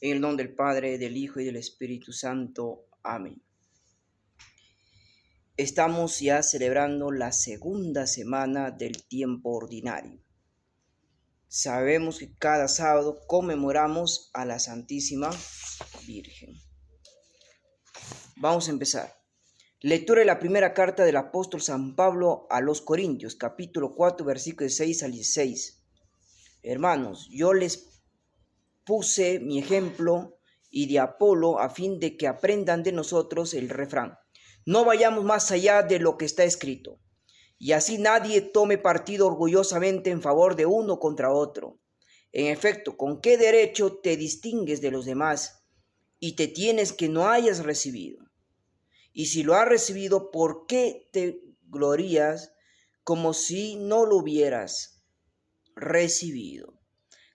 En el nombre del Padre, del Hijo y del Espíritu Santo. Amén. Estamos ya celebrando la segunda semana del tiempo ordinario. Sabemos que cada sábado conmemoramos a la Santísima Virgen. Vamos a empezar. Lectura de la primera carta del apóstol San Pablo a los Corintios, capítulo 4, versículos 6 al 16. Hermanos, yo les puse mi ejemplo y de Apolo a fin de que aprendan de nosotros el refrán. No vayamos más allá de lo que está escrito, y así nadie tome partido orgullosamente en favor de uno contra otro. En efecto, ¿con qué derecho te distingues de los demás y te tienes que no hayas recibido? Y si lo has recibido, ¿por qué te glorías como si no lo hubieras recibido?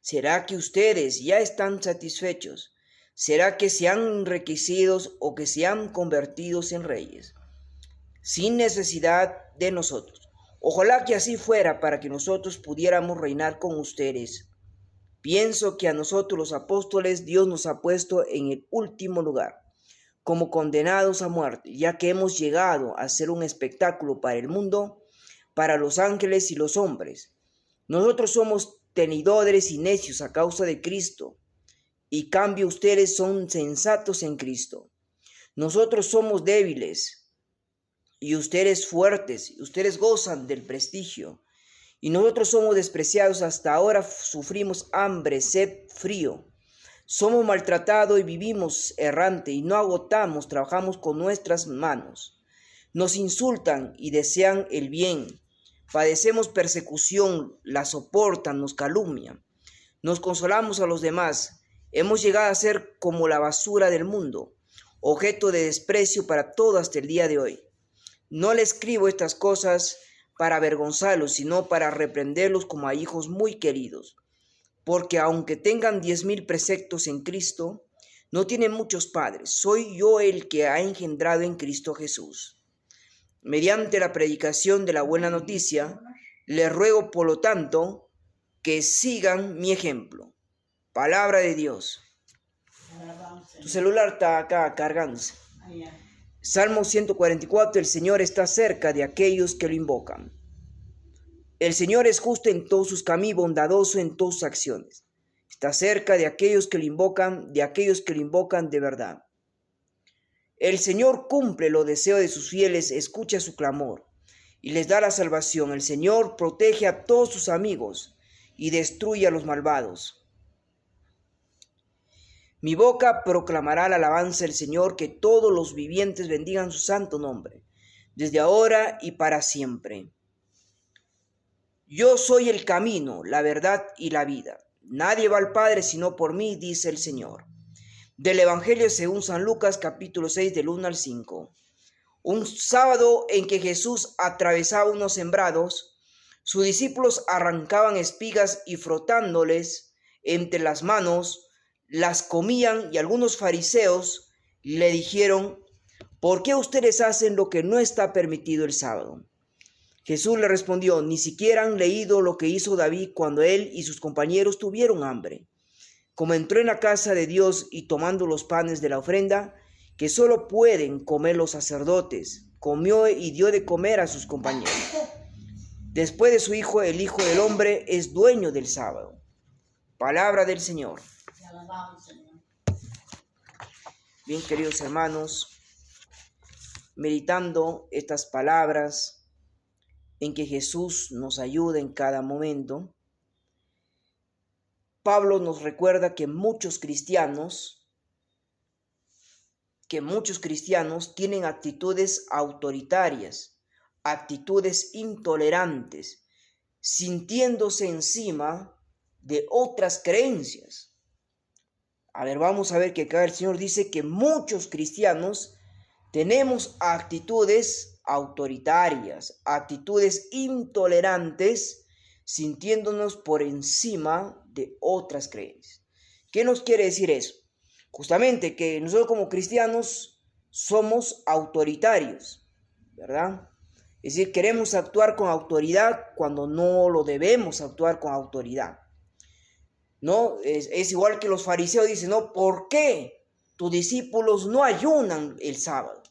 ¿Será que ustedes ya están satisfechos? ¿Será que se han enriquecido o que se han convertido en reyes, sin necesidad de nosotros? Ojalá que así fuera para que nosotros pudiéramos reinar con ustedes. Pienso que a nosotros los apóstoles Dios nos ha puesto en el último lugar, como condenados a muerte, ya que hemos llegado a ser un espectáculo para el mundo, para los ángeles y los hombres. Nosotros somos tenidores y necios a causa de Cristo, y cambio ustedes son sensatos en Cristo. Nosotros somos débiles y ustedes fuertes, y ustedes gozan del prestigio, y nosotros somos despreciados, hasta ahora sufrimos hambre, sed, frío. Somos maltratados y vivimos errante, y no agotamos, trabajamos con nuestras manos. Nos insultan y desean el bien. Padecemos persecución, la soportan, nos calumnian. Nos consolamos a los demás. Hemos llegado a ser como la basura del mundo, objeto de desprecio para todos hasta el día de hoy. No le escribo estas cosas para avergonzarlos, sino para reprenderlos como a hijos muy queridos. Porque aunque tengan 10,000 preceptos en Cristo, no tienen muchos padres. Soy yo el que ha engendrado en Cristo Jesús. Mediante la predicación de la buena noticia, les ruego por lo tanto que sigan mi ejemplo. Palabra de Dios. Tu celular está acá cargándose. Salmo 144, el Señor está cerca de aquellos que lo invocan. El Señor es justo en todos sus caminos, bondadoso en todas sus acciones. Está cerca de aquellos que lo invocan, de verdad. El Señor cumple los deseos de sus fieles, escucha su clamor y les da la salvación. El Señor protege a todos sus amigos y destruye a los malvados. Mi boca proclamará la alabanza del Señor, que todos los vivientes bendigan su santo nombre, desde ahora y para siempre. Yo soy el camino, la verdad y la vida. Nadie va al Padre sino por mí, dice el Señor. Del Evangelio según San Lucas, capítulo 6, del 1 al 5. Un sábado en que Jesús atravesaba unos sembrados, sus discípulos arrancaban espigas y frotándoles entre las manos, las comían, y algunos fariseos le dijeron: ¿por qué ustedes hacen lo que no está permitido el sábado? Jesús le respondió: ni siquiera han leído lo que hizo David cuando él y sus compañeros tuvieron hambre, como entró en la casa de Dios y tomando los panes de la ofrenda, que solo pueden comer los sacerdotes, comió y dio de comer a sus compañeros. Después de su Hijo, el Hijo del Hombre es dueño del sábado. Palabra del Señor. Bien, queridos hermanos, meditando estas palabras en que Jesús nos ayuda en cada momento, Pablo nos recuerda que muchos cristianos tienen actitudes autoritarias, actitudes intolerantes, sintiéndose encima de otras creencias. A ver, vamos a ver que acá el Señor dice que muchos cristianos tenemos actitudes autoritarias, actitudes intolerantes, sintiéndonos por encima de otras creencias. ¿Qué nos quiere decir eso? Justamente que nosotros como cristianos somos autoritarios, ¿verdad? Es decir, queremos actuar con autoridad cuando no lo debemos actuar con autoridad. ¿no? Es igual que los fariseos dicen, ¿no? ¿Por qué tus discípulos no ayunan el sábado?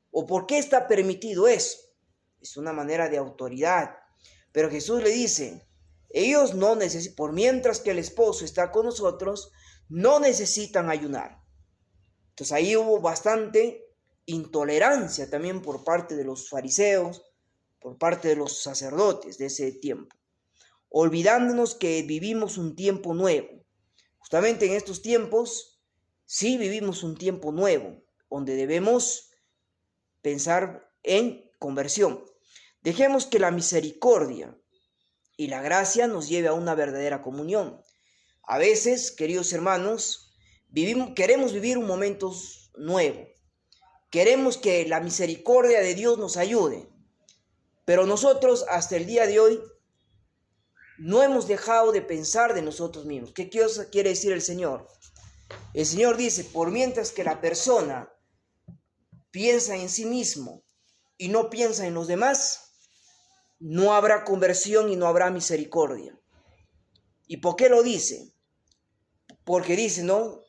¿O por qué está permitido eso? Es una manera de autoridad. Pero Jesús le dice, ellos no necesitan, por mientras que el esposo está con nosotros, no necesitan ayunar. Entonces ahí hubo bastante intolerancia también por parte de los fariseos, por parte de los sacerdotes de ese tiempo, olvidándonos que vivimos un tiempo nuevo. Justamente en estos tiempos, sí vivimos un tiempo nuevo, donde debemos pensar en conversión. Dejemos que la misericordia y la gracia nos lleve a una verdadera comunión. A veces, queridos hermanos, queremos vivir un momento nuevo. Queremos que la misericordia de Dios nos ayude. Pero nosotros, hasta el día de hoy, no hemos dejado de pensar de nosotros mismos. ¿Qué quiere decir el Señor? El Señor dice, por mientras que la persona piensa en sí mismo y no piensa en los demás, no habrá conversión y no habrá misericordia. ¿Y por qué lo dice? Porque dice, ¿no?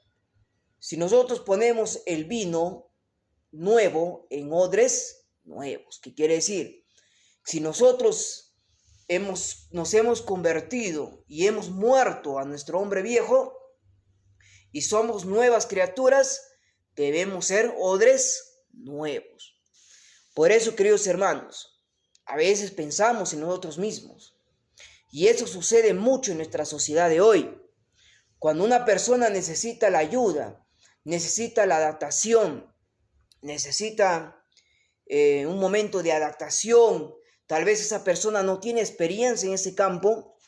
Si nosotros ponemos el vino nuevo en odres nuevos, ¿qué quiere decir? Si nosotros nos hemos convertido y hemos muerto a nuestro hombre viejo y somos nuevas criaturas, debemos ser odres nuevos. Por eso, queridos hermanos, a veces pensamos en nosotros mismos, y eso sucede mucho en nuestra sociedad de hoy. Cuando una persona necesita la ayuda, necesita la adaptación, necesita un momento de adaptación, tal vez esa persona no tiene experiencia en ese campo,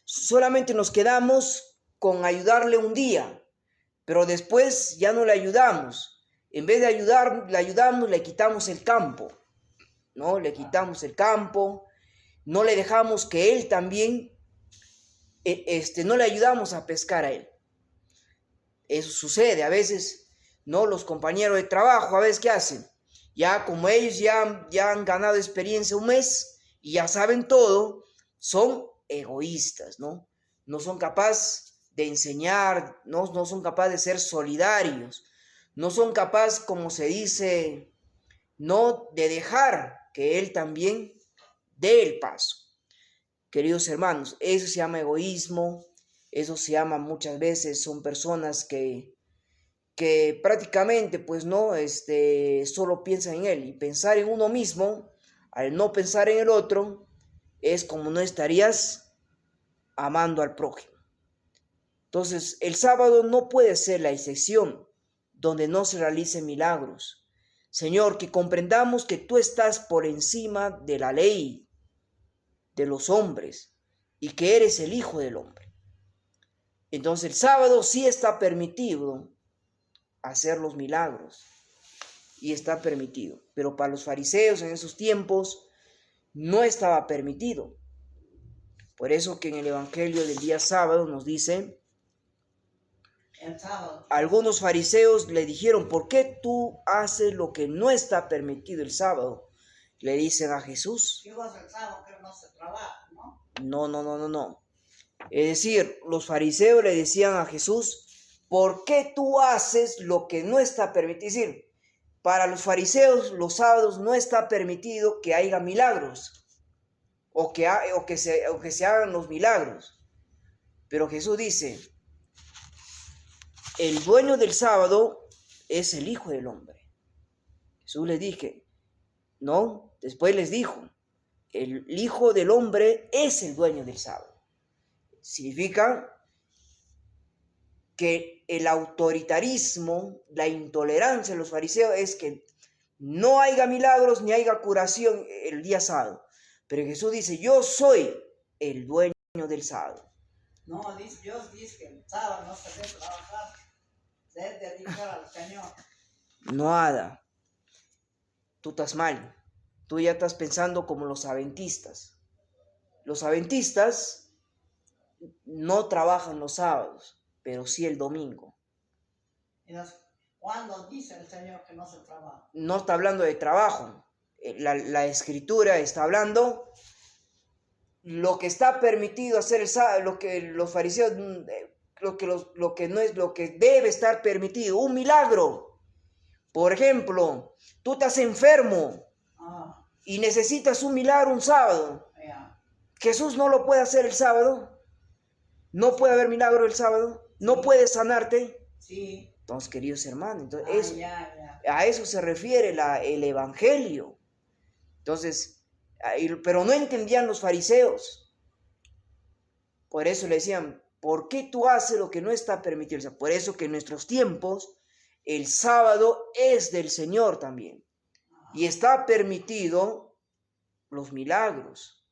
solamente nos quedamos con ayudarle un día, pero después ya no le ayudamos. En vez de le ayudamos, le quitamos el campo, ¿no? Le quitamos el campo, no le dejamos que él también, no le ayudamos a pescar a él. Eso sucede a veces, ¿no? Los compañeros de trabajo, a veces, ¿qué hacen? Ya como ellos ya han ganado experiencia un mes y ya saben todo, son egoístas, ¿no? No son capaces de enseñar, no son capaces de ser solidarios, no son capaces, como se dice, no de dejar que él también dé el paso. Queridos hermanos, eso se llama egoísmo, eso se llama muchas veces, son personas que prácticamente pues no, solo piensan en él, y pensar en uno mismo, al no pensar en el otro, es como no estarías amando al prójimo. Entonces, el sábado no puede ser la excepción donde no se realicen milagros. Señor, que comprendamos que tú estás por encima de la ley, de los hombres, y que eres el Hijo del Hombre. Entonces, el sábado sí está permitido hacer los milagros, y está permitido, pero para los fariseos en esos tiempos no estaba permitido. Por eso que en el Evangelio del día sábado nos dice, algunos fariseos le dijeron, ¿por qué tú haces lo que no está permitido el sábado? Le dicen a Jesús, no. Es decir, los fariseos le decían a Jesús, ¿por qué tú haces lo que no está permitido? Es decir, para los fariseos los sábados no está permitido que haya milagros o que se hagan los milagros. Pero Jesús dice, el dueño del sábado es el Hijo del Hombre. Jesús les dije, no, después les dijo, el Hijo del Hombre es el dueño del sábado. Significa que el autoritarismo, la intolerancia de los fariseos es que no haya milagros ni haya curación el día sábado. Pero Jesús dice, yo soy el dueño del sábado. No, Dios dice que el sábado no se debe trabajar, se debe dedicar al Señor. No, Ada, tú estás mal. Tú ya estás pensando como los adventistas. Los adventistas no trabajan los sábados, pero sí el domingo. ¿Cuándo dice el Señor que no se trabaja? No está hablando de trabajo. La Escritura está hablando lo que está permitido hacer el sábado, lo que los fariseos lo que no es lo que debe estar permitido. Un milagro. Por ejemplo, tú estás enfermo Ah, y necesitas un milagro un sábado. ya. Jesús no lo puede hacer el sábado. No puede haber milagro el sábado. No Sí. puede sanarte. Sí. Entonces, queridos hermanos, entonces, Ah, eso, ya. a eso se refiere el Evangelio. Entonces, pero no entendían los fariseos. Por eso le decían, ¿por qué tú haces lo que no está permitido? O sea, por eso que en nuestros tiempos el sábado es del Señor también. Y está permitido los milagros.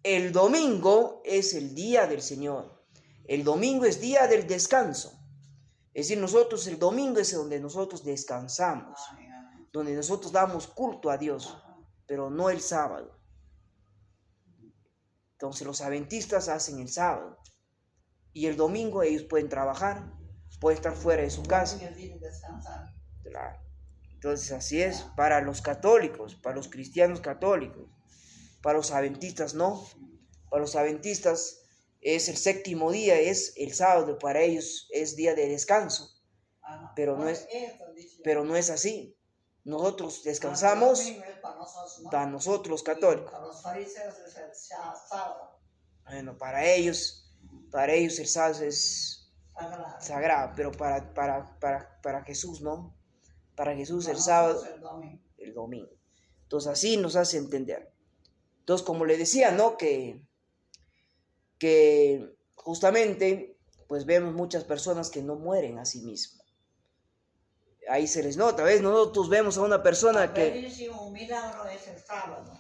El domingo es el día del Señor. El domingo es día del descanso. Es decir, nosotros el domingo es donde nosotros descansamos, Ah, ya. donde nosotros damos culto a Dios, Ajá. pero no el sábado. Entonces los adventistas hacen el sábado y el domingo ellos pueden trabajar, pueden estar fuera de su casa. Ellos tienen que descansar. Claro. Entonces así es para los católicos, para los cristianos católicos. Para los adventistas no. Para los adventistas es el séptimo día, es el sábado, para ellos es día de descanso. Ajá. Pero no es así. Nosotros descansamos El domingo es para nosotros, ¿no? para nosotros los Y católicos. para los fariseos es el sábado. Bueno, para ellos el sábado es sagrado, pero para Jesús no. Para Jesús Para el sábado, nosotros el domingo. Entonces así nos hace entender. Entonces, como le decía, ¿no? Que justamente, pues vemos muchas personas que no mueren a sí mismos. Ahí se les nota, ¿ves? Nosotros vemos a una persona que... Un milagro es el sábado.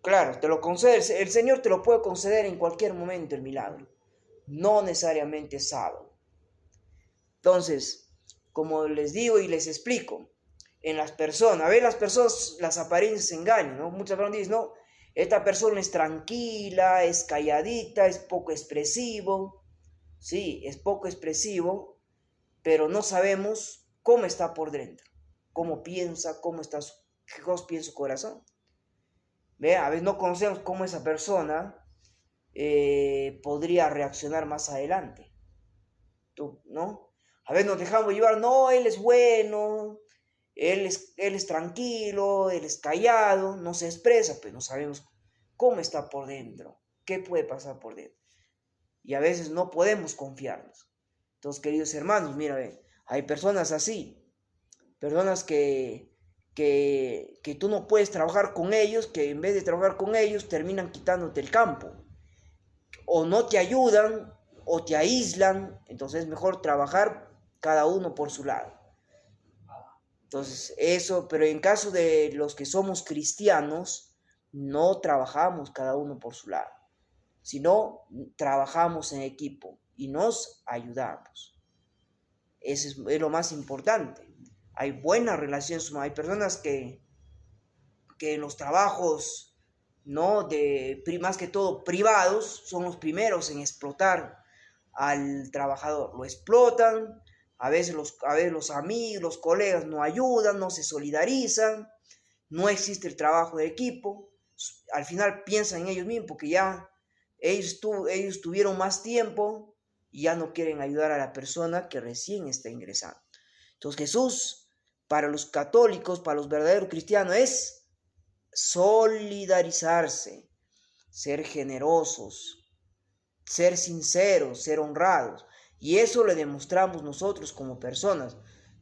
Claro, te lo concede, el Señor te lo puede conceder en cualquier momento el milagro. No necesariamente sábado. Entonces, como les digo y les explico, en las personas, a ver, las personas, las apariencias engañan, ¿no? Muchas personas dicen, no, esta persona es tranquila, es calladita, es poco expresivo. Sí, es poco expresivo, pero no sabemos cómo está por dentro, cómo piensa, qué cosa piensa su corazón. ¿Ve? A veces no conocemos cómo esa persona podría reaccionar más adelante. ¿Tú, no? A veces nos dejamos llevar, no, él es bueno, él es tranquilo, él es callado, no se expresa, pero no sabemos cómo está por dentro, qué puede pasar por dentro. Y a veces no podemos confiarnos. Entonces, queridos hermanos, mira, hay personas así, personas que tú no puedes trabajar con ellos, que en vez de trabajar con ellos terminan quitándote el campo. O no te ayudan, o te aíslan, entonces es mejor trabajar cada uno por su lado. Entonces, eso, pero en caso de los que somos cristianos, no trabajamos cada uno por su lado, sino trabajamos en equipo y nos ayudamos. Eso es lo más importante. Hay buenas relaciones, hay personas que en los trabajos, ¿no? Más que todo privados, son los primeros en explotar al trabajador. Lo explotan, a veces los amigos, los colegas no ayudan, no se solidarizan, no existe el trabajo de equipo. Al final piensan en ellos mismos porque ya ellos tuvieron más tiempo y ya no quieren ayudar a la persona que recién está ingresando. Entonces Jesús, para los católicos, para los verdaderos cristianos, es solidarizarse, ser generosos, ser sinceros, ser honrados. Y eso le demostramos nosotros como personas.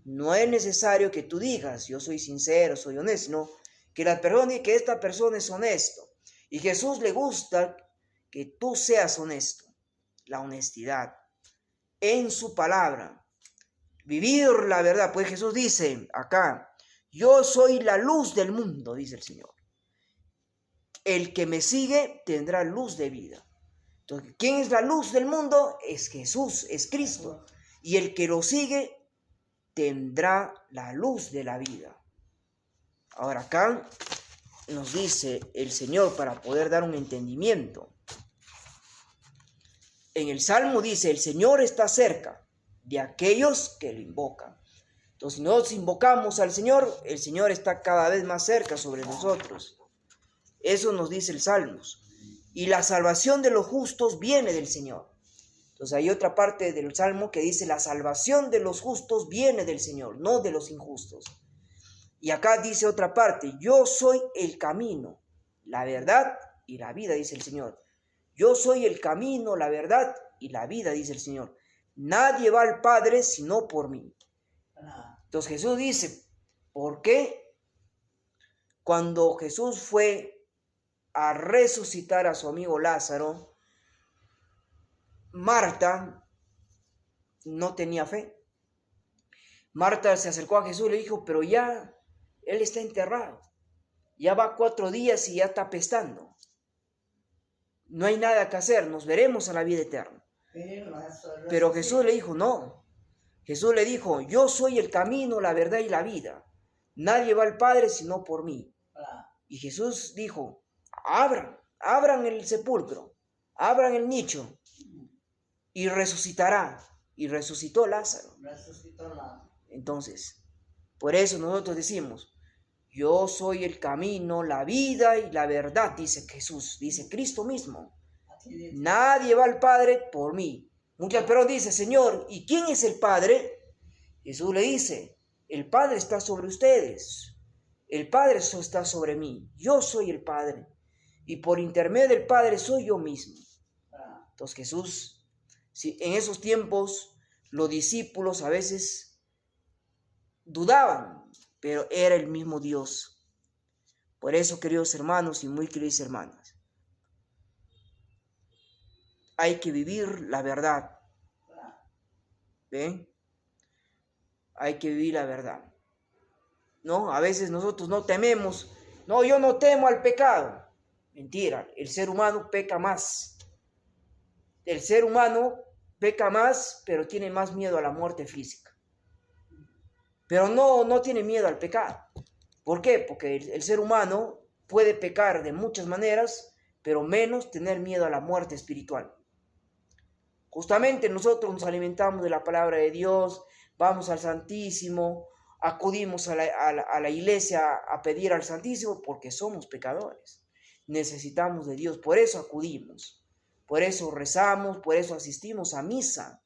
No es necesario que tú digas, yo soy sincero, soy honesto, sino que esta persona es honesto. Y Jesús le gusta que tú seas honesto, la honestidad en su palabra, vivir la verdad. Pues Jesús dice acá, yo soy la luz del mundo, dice el Señor. El que me sigue tendrá luz de vida. Entonces, ¿quién es la luz del mundo? Es Jesús, es Cristo. Y el que lo sigue tendrá la luz de la vida. Ahora acá nos dice el Señor para poder dar un entendimiento. En el Salmo dice, el Señor está cerca de aquellos que lo invocan. Entonces, si nosotros invocamos al Señor, el Señor está cada vez más cerca sobre nosotros. Eso nos dice el Salmos. Y la salvación de los justos viene del Señor. Entonces hay otra parte del Salmo que dice, la salvación de los justos viene del Señor, no de los injustos. Y acá dice otra parte, yo soy el camino, la verdad y la vida, dice el Señor. Yo soy el camino, la verdad y la vida, dice el Señor. Nadie va al Padre sino por mí. Entonces Jesús dice, ¿por qué? Cuando Jesús fue a resucitar a su amigo Lázaro, Marta no tenía fe. Marta se acercó a Jesús y le dijo, pero ya él está enterrado. Ya va 4 días y ya está apestando. No hay nada que hacer, nos veremos a la vida eterna. Pero Jesús le dijo, no. Jesús le dijo, yo soy el camino, la verdad y la vida. Nadie va al Padre sino por mí. Y Jesús dijo, abran el sepulcro, abran el nicho y resucitará. Y resucitó Lázaro. Entonces, por eso nosotros decimos, yo soy el camino, la vida y la verdad, dice Jesús, dice Cristo mismo. Nadie va al Padre por mí. Muchas personas dicen, Señor, ¿y quién es el Padre? Jesús le dice, el Padre está sobre ustedes. El Padre está sobre mí. Yo soy el Padre. Y por intermedio del Padre soy yo mismo. Entonces Jesús, en esos tiempos, los discípulos a veces dudaban, pero era el mismo Dios. Por eso, queridos hermanos y muy queridas hermanas, hay que vivir la verdad. ¿Ven? Hay que vivir la verdad. ¿No? A veces nosotros no tememos. No, yo no temo al pecado. Mentira, el ser humano peca más. El ser humano peca más, pero tiene más miedo a la muerte física. Pero no tiene miedo al pecado. ¿Por qué? Porque el ser humano puede pecar de muchas maneras, pero menos tener miedo a la muerte espiritual. Justamente nosotros nos alimentamos de la palabra de Dios, vamos al Santísimo, acudimos a la iglesia a pedir al Santísimo porque somos pecadores. Necesitamos de Dios, por eso acudimos, por eso rezamos, por eso asistimos a misa.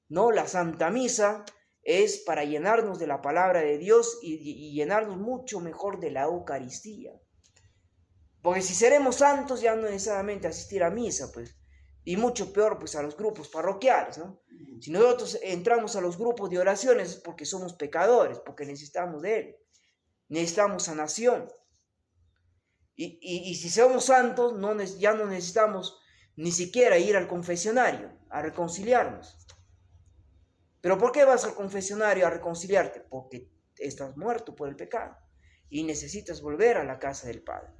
¿No? La Santa Misa es para llenarnos de la palabra de Dios y llenarnos mucho mejor de la Eucaristía. Porque si seremos santos ya no necesariamente asistir a misa, pues, y mucho peor pues a los grupos parroquiales, ¿no? Si nosotros entramos a los grupos de oraciones es porque somos pecadores, porque necesitamos de Él, necesitamos sanación. Y si somos santos, ya no necesitamos ni siquiera ir al confesionario a reconciliarnos. ¿Pero por qué vas al confesionario a reconciliarte? Porque estás muerto por el pecado y necesitas volver a la casa del Padre.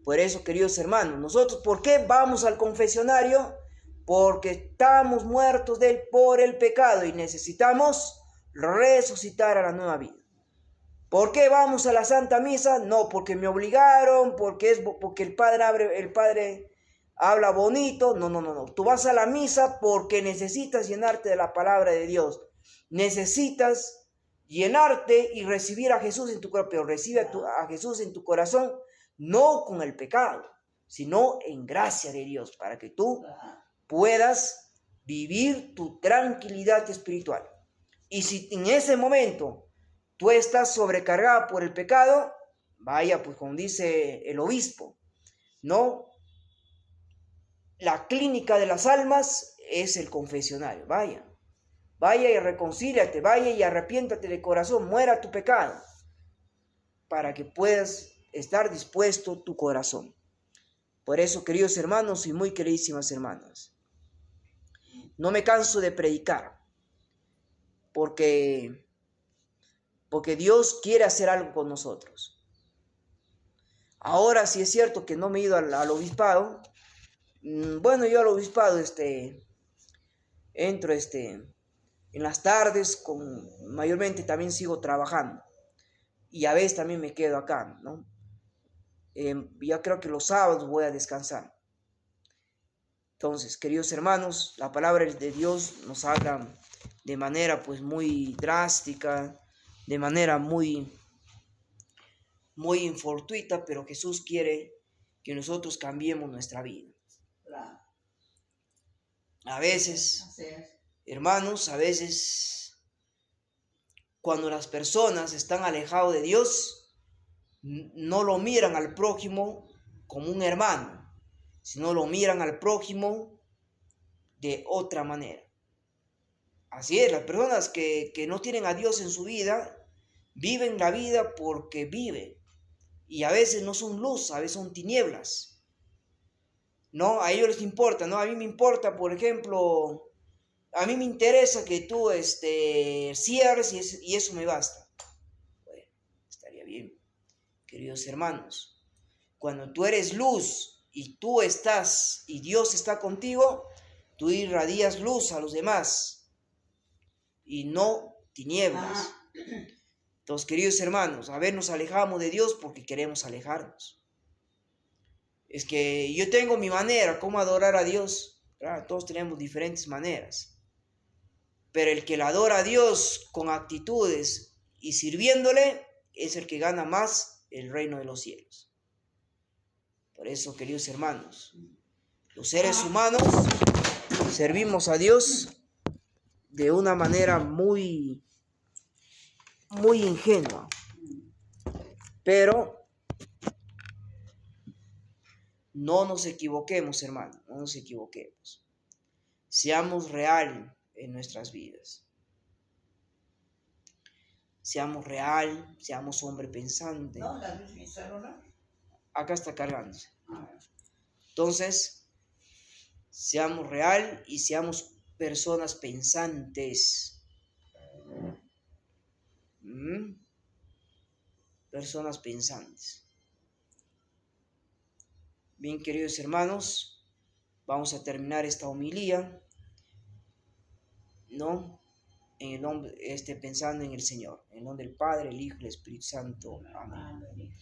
Por eso, queridos hermanos, nosotros, ¿por qué vamos al confesionario? Porque estamos muertos por el pecado y necesitamos resucitar a la nueva vida. ¿Por qué vamos a la Santa Misa? No porque me obligaron, porque el Padre habla bonito. No. Tú vas a la misa porque necesitas llenarte de la palabra de Dios. Necesitas llenarte y recibir a Jesús en tu corazón, pero recibe a Jesús en tu corazón, no con el pecado, sino en gracia de Dios, para que tú puedas vivir tu tranquilidad espiritual. Y si en ese momento tú estás sobrecargada por el pecado, vaya, pues como dice el obispo, ¿no? La clínica de las almas es el confesionario. Vaya y reconcíliate, vaya y arrepiéntate de corazón, muera tu pecado, para que puedas estar dispuesto tu corazón. Por eso, queridos hermanos y muy queridísimas hermanas, no me canso de predicar, porque Dios quiere hacer algo con nosotros. Ahora sí es cierto que no me he ido al obispado. Bueno, yo al obispado entro en las tardes, mayormente también sigo trabajando y a veces también me quedo acá, ¿no? Ya creo que los sábados voy a descansar. Entonces, queridos hermanos, la palabra de Dios nos habla de manera pues muy drástica, de manera muy infortuita, pero Jesús quiere que nosotros cambiemos nuestra vida. A veces, Así es. hermanos, a veces cuando las personas están alejadas de Dios, no lo miran al prójimo como un hermano, sino lo miran al prójimo de otra manera. Así es, las personas que no tienen a Dios en su vida, viven la vida porque viven. Y a veces no son luz, a veces son tinieblas. ¿No? A ellos les importa, ¿no? A mí me importa, por ejemplo, a mí me interesa que tú cierres y eso me basta. Bueno, estaría bien, queridos hermanos. Cuando tú eres luz y tú estás y Dios está contigo, tú irradias luz a los demás y no tinieblas. Entonces, queridos hermanos, a ver, nos alejamos de Dios porque queremos alejarnos. Es que yo tengo mi manera, cómo adorar a Dios. Claro, todos tenemos diferentes maneras. Pero el que le adora a Dios con actitudes y sirviéndole es el que gana más el reino de los cielos. Por eso, queridos hermanos, los seres humanos servimos a Dios de una manera muy ingenua. Pero no nos equivoquemos, hermano, no nos equivoquemos. Seamos real en nuestras vidas. Seamos real, seamos hombre pensante. ¿No? ¿La luz mi celular? Acá está cargándose. Entonces, seamos real y seamos personas pensantes. Personas pensantes. Bien, queridos hermanos, vamos a terminar esta homilía, ¿no? En el nombre, pensando en el Señor, en el nombre del Padre, el Hijo y el Espíritu Santo. Amén.